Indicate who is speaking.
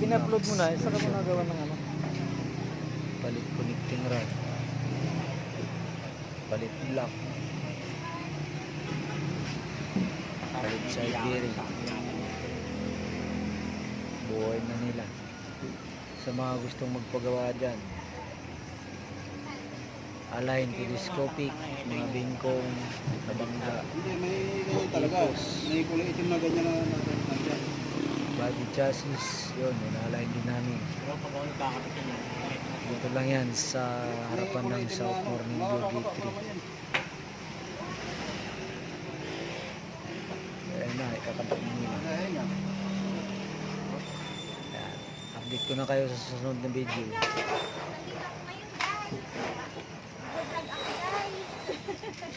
Speaker 1: in-upload mo na, saka mo nagawa ng ano.
Speaker 2: Palit connecting rod. Palit block. Palit side bearing. Buhay na nila. Sa mga gustong magpagawa dyan, align telescopic, mga bingkong, kabangga,
Speaker 3: Hindi, may talaga. May kulay itim na ganyan na nandyan.
Speaker 2: body chassis, yun, ina-align din namin. Dito lang yan sa harapan ng South Morningview Gate 3. Ayan na, ikakabit nila. Ayan. Update ko na kayo sa susunod na video.